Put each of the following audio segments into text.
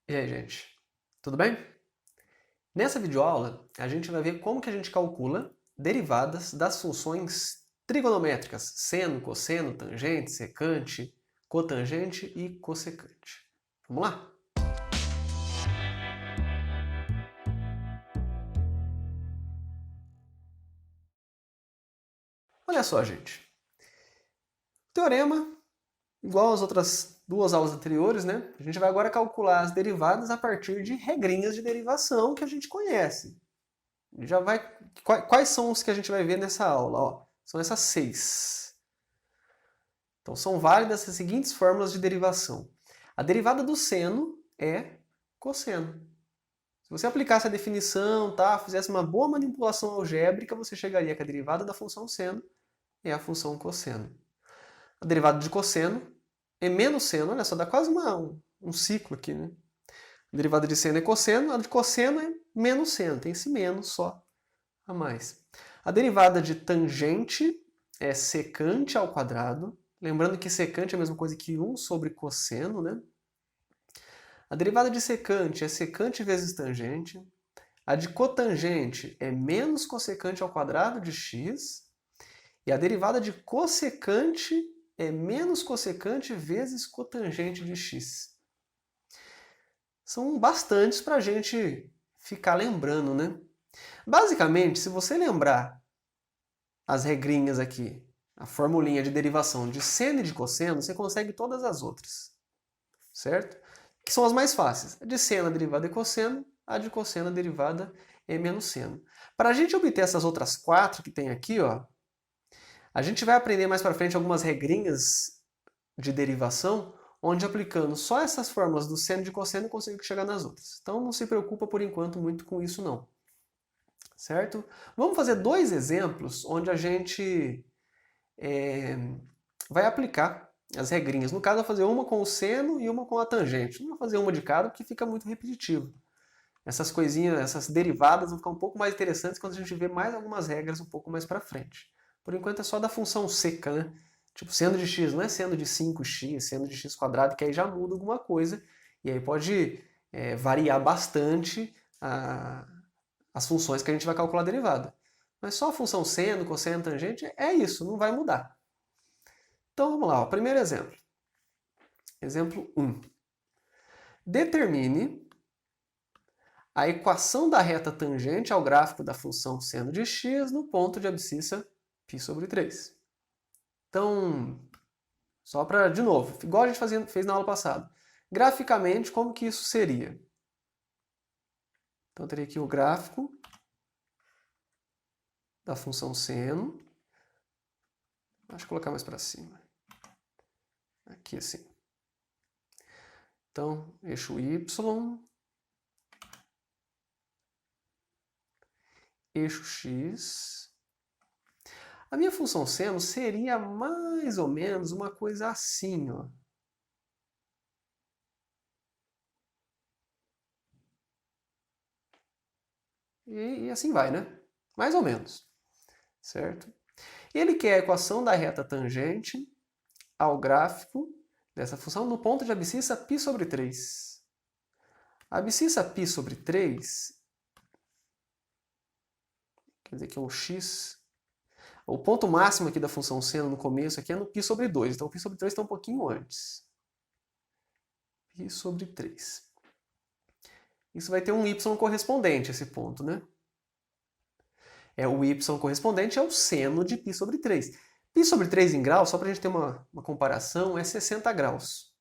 E aí, gente? Tudo bem? Nessa videoaula, a gente vai ver como que a gente calcula derivadas das funções trigonométricas, seno, cosseno, tangente, secante, cotangente e cossecante. Vamos lá? Olha só, gente. Teorema, igual às outras duas aulas anteriores, né? A gente vai agora calcular as derivadas a partir de regrinhas de derivação que a gente conhece. Já vai. Quais são os que a gente vai ver nessa aula? Ó, são essas 6. Então são válidas as seguintes fórmulas de derivação. A derivada do seno é cosseno. Se você aplicasse a definição, tá, fizesse uma boa manipulação algébrica, você chegaria que a derivada da função seno é a função cosseno. A derivada de cosseno é menos seno, olha só, dá quase um ciclo aqui, né? A derivada de seno é cosseno, a de cosseno é menos seno, tem esse menos só a mais. A derivada de tangente é secante ao quadrado. Lembrando que secante é a mesma coisa que 1 sobre cosseno, né? A derivada de secante é secante vezes tangente. A de cotangente é menos cossecante ao quadrado de x. E a derivada de cossecante é menos cossecante vezes cotangente de x. São bastantes para a gente ficar lembrando, né? Basicamente, se você lembrar as regrinhas aqui, a formulinha de derivação de seno e de cosseno, você consegue todas as outras, certo? Que são as mais fáceis. A de seno a derivada é cosseno, a de cosseno a derivada é menos seno. Para a gente obter essas outras 4 que tem aqui, ó, a gente vai aprender mais para frente algumas regrinhas de derivação, onde aplicando só essas fórmulas do seno e de cosseno eu consigo chegar nas outras. Então não se preocupa por enquanto muito com isso não. Certo? Vamos fazer 2 exemplos onde a gente vai aplicar as regrinhas. No caso, eu vou fazer uma com o seno e uma com a tangente. Não vou fazer uma de cada porque fica muito repetitivo. Essas coisinhas, essas derivadas vão ficar um pouco mais interessantes quando a gente vê mais algumas regras um pouco mais para frente. Por enquanto é só da função seca, né? Tipo, seno de x não é seno de 5x, seno de x quadrado, que aí já muda alguma coisa. E aí pode variar bastante as funções que a gente vai calcular a derivada. Mas só a função seno, cosseno, tangente é isso, não vai mudar. Então vamos lá, ó. Primeiro exemplo. Exemplo 1. Determine a equação da reta tangente ao gráfico da função seno de x no ponto de abscissa π sobre 3. Então, só para, de novo, igual a gente fez na aula passada. Graficamente, como que isso seria? Então, eu teria aqui o gráfico da função seno. Deixa eu colocar mais para cima. Aqui assim. Então, eixo y, eixo x. A minha função seno seria mais ou menos uma coisa assim, ó. E assim vai, né? Mais ou menos. Certo? E ele quer a equação da reta tangente ao gráfico dessa função no ponto de abscissa π sobre 3. A abscissa π sobre 3, quer dizer que é um x. O ponto máximo aqui da função seno no começo aqui é no π sobre 2. Então o π sobre 3 está um pouquinho antes. π sobre 3. Isso vai ter um y correspondente a esse ponto, né? O y correspondente é o seno de π sobre 3. Π sobre 3 em graus, só para a gente ter uma comparação, é 60 graus.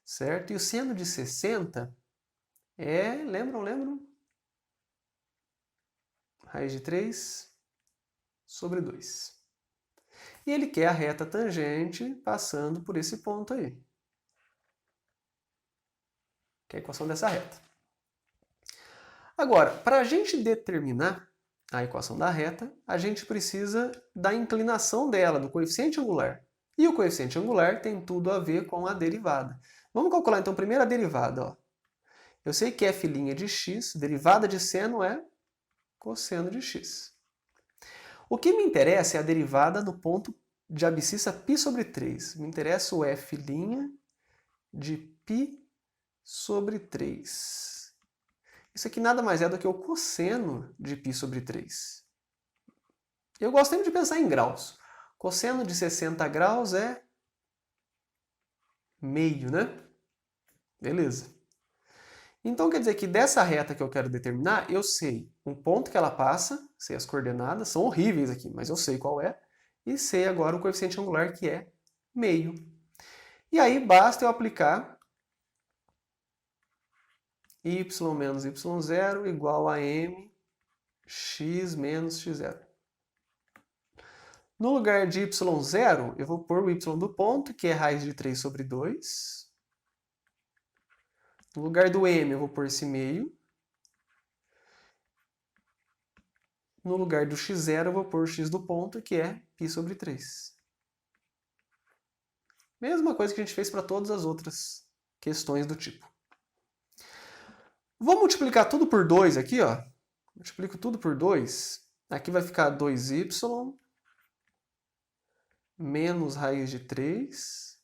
Certo? E o seno de 60 lembram? Raiz de 3 sobre 2. E ele quer a reta tangente passando por esse ponto aí. Que é a equação dessa reta. Agora, para a gente determinar a equação da reta, a gente precisa da inclinação dela, do coeficiente angular. E o coeficiente angular tem tudo a ver com a derivada. Vamos calcular então primeiro a derivada. Ó. Eu sei que f' de x, derivada de seno é cosseno de x. O que me interessa é a derivada no ponto de abscissa π sobre 3. Me interessa o f' de π sobre 3. Isso aqui nada mais é do que o cosseno de π sobre 3. Eu gosto sempre de pensar em graus. Cosseno de 60 graus é meio, né? Beleza. Então quer dizer que dessa reta que eu quero determinar, eu sei um ponto que ela passa, sei as coordenadas, são horríveis aqui, mas eu sei qual é, e sei agora o coeficiente angular que é meio. E aí basta eu aplicar y menos y0 igual a mx menos x0. No lugar de y0, eu vou pôr o y do ponto, que é raiz de 3 sobre 2. No lugar do m, eu vou pôr esse meio. No lugar do x0, eu vou pôr o x do ponto, que é π sobre 3. Mesma coisa que a gente fez para todas as outras questões do tipo. Vou multiplicar tudo por 2 aqui, ó. Multiplico tudo por 2. Aqui vai ficar 2y menos raiz de 3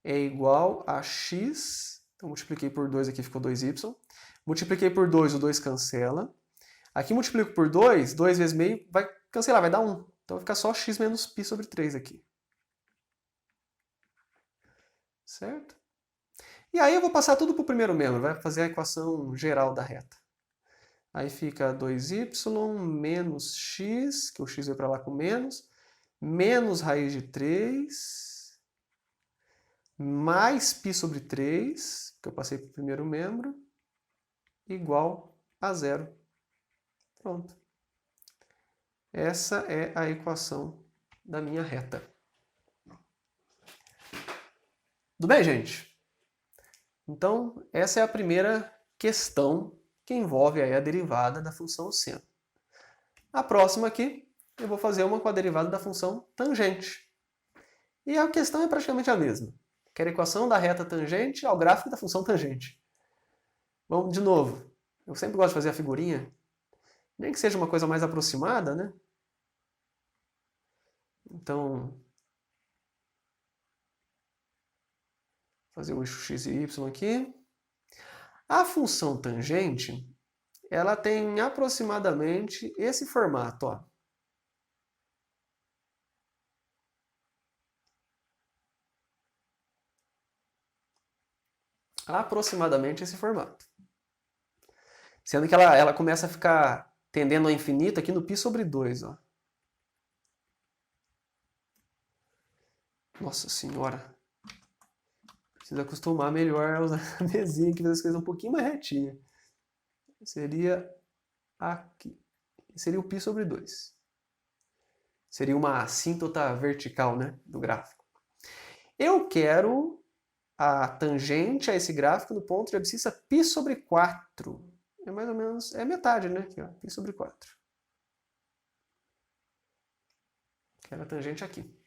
é igual a x. Então, multipliquei por 2 aqui, ficou 2y. Multipliquei por 2, o 2 cancela. Aqui multiplico por 2, 2 vezes meio vai cancelar, vai dar 1. Então vai ficar só x menos π sobre 3 aqui. Certo? E aí eu vou passar tudo para o primeiro membro, vai fazer a equação geral da reta. Aí fica 2y menos x, que o x veio para lá com menos raiz de 3, mais π sobre 3, que eu passei para o primeiro membro, igual a 0. Pronto. Essa é a equação da minha reta. Tudo bem, gente? Então, essa é a primeira questão que envolve aí a derivada da função seno. A próxima aqui, eu vou fazer uma com a derivada da função tangente. E a questão é praticamente a mesma. Quero a equação da reta tangente ao gráfico da função tangente. Vamos de novo. Eu sempre gosto de fazer a figurinha. Nem que seja uma coisa mais aproximada, né? Então, fazer o eixo x e y aqui. A função tangente, ela tem aproximadamente esse formato, ó. Aproximadamente esse formato. Sendo que ela começa a ficar tendendo ao infinito aqui no π sobre 2, ó. Nossa senhora. Preciso acostumar melhor a usar a mesinha aqui, fazer as coisas um pouquinho mais retinha. Seria aqui. Seria o π sobre 2. Seria uma assíntota vertical, né, do gráfico. Eu quero a tangente a esse gráfico no ponto de abscissa π sobre 4. É mais ou menos, é metade, né? Aqui, ó, π sobre 4. Quero a tangente aqui.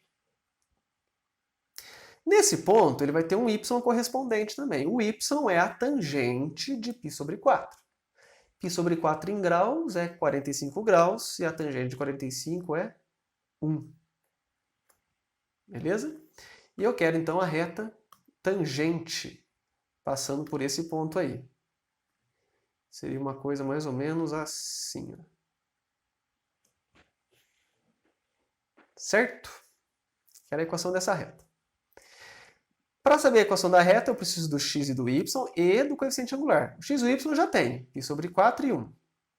Nesse ponto, ele vai ter um y correspondente também. O y é a tangente de π sobre 4. π sobre 4 em graus é 45 graus e a tangente de 45 é 1. Beleza? E eu quero, então, a reta tangente passando por esse ponto aí. Seria uma coisa mais ou menos assim, ó. Certo? Quero a equação dessa reta. Para saber a equação da reta, eu preciso do x e do y e do coeficiente angular. O x e o y eu já tenho, π sobre 4 e 1.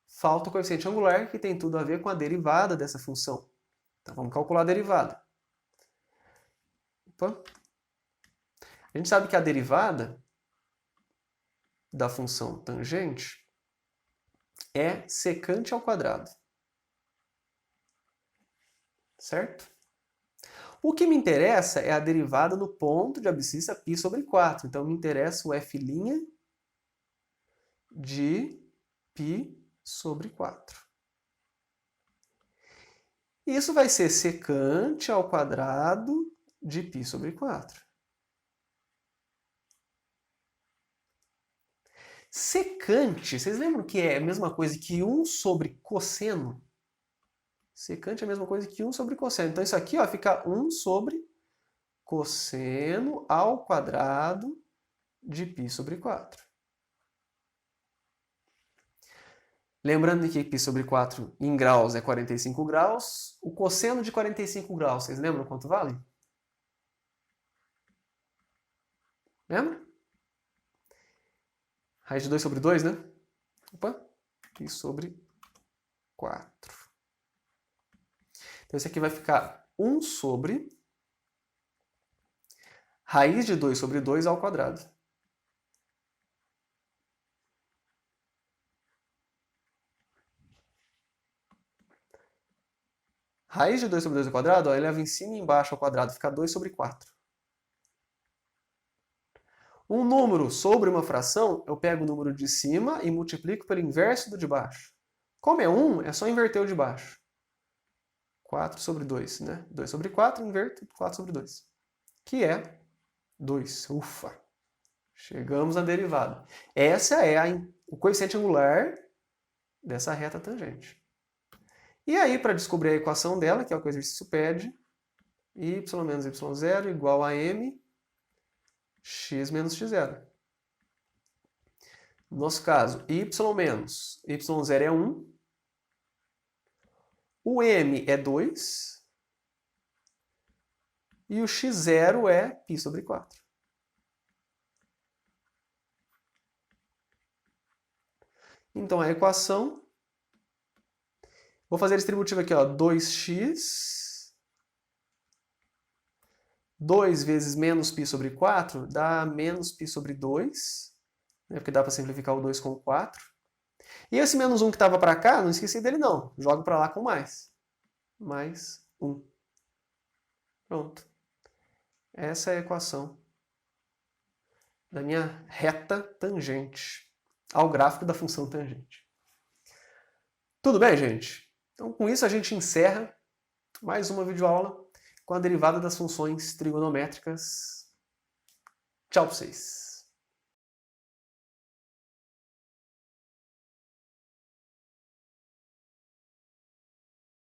Falta o coeficiente angular, que tem tudo a ver com a derivada dessa função. Então vamos calcular a derivada. Opa. A gente sabe que a derivada da função tangente é secante ao quadrado. Certo? O que me interessa é a derivada no ponto de abscissa π sobre 4. Então, me interessa o f' de π sobre 4. Isso vai ser secante ao quadrado de π sobre 4. Secante, vocês lembram que é a mesma coisa que 1 sobre cosseno? Secante é a mesma coisa que 1 sobre cosseno. Então, isso aqui ó, fica 1 sobre cosseno ao quadrado de π sobre 4. Lembrando que π sobre 4 em graus é 45 graus. O cosseno de 45 graus, vocês lembram quanto vale? Lembra? Raiz de 2 sobre 2, né? Opa, π sobre 4. Então, esse aqui vai ficar 1 sobre raiz de 2 sobre 2 ao quadrado. Raiz de 2 sobre 2 ao quadrado, ó, eleva em cima e embaixo ao quadrado, fica 2 sobre 4. Um número sobre uma fração, eu pego o número de cima e multiplico pelo inverso do de baixo. Como é 1, é só inverter o de baixo. 4 sobre 2, né? 2 sobre 4, inverto 4 sobre 2. Que é 2. Ufa! Chegamos à derivada. Essa é o coeficiente angular dessa reta tangente. E aí, para descobrir a equação dela, que é o que o exercício pede, y menos y0 igual a m x menos x0. No nosso caso, y menos y0 é 1, o m é 2 e o x0 é π sobre 4. Então, a equação... Vou fazer a distributiva aqui, ó, 2x... 2 vezes menos π sobre 4 dá menos π sobre 2, né, porque dá para simplificar o 2 com o 4. E esse menos 1 que estava para cá, não esqueci dele não. Jogo para lá com mais. Mais 1. Pronto. Essa é a equação da minha reta tangente ao gráfico da função tangente. Tudo bem, gente? Então, com isso, a gente encerra mais uma videoaula com a derivada das funções trigonométricas. Tchau para vocês!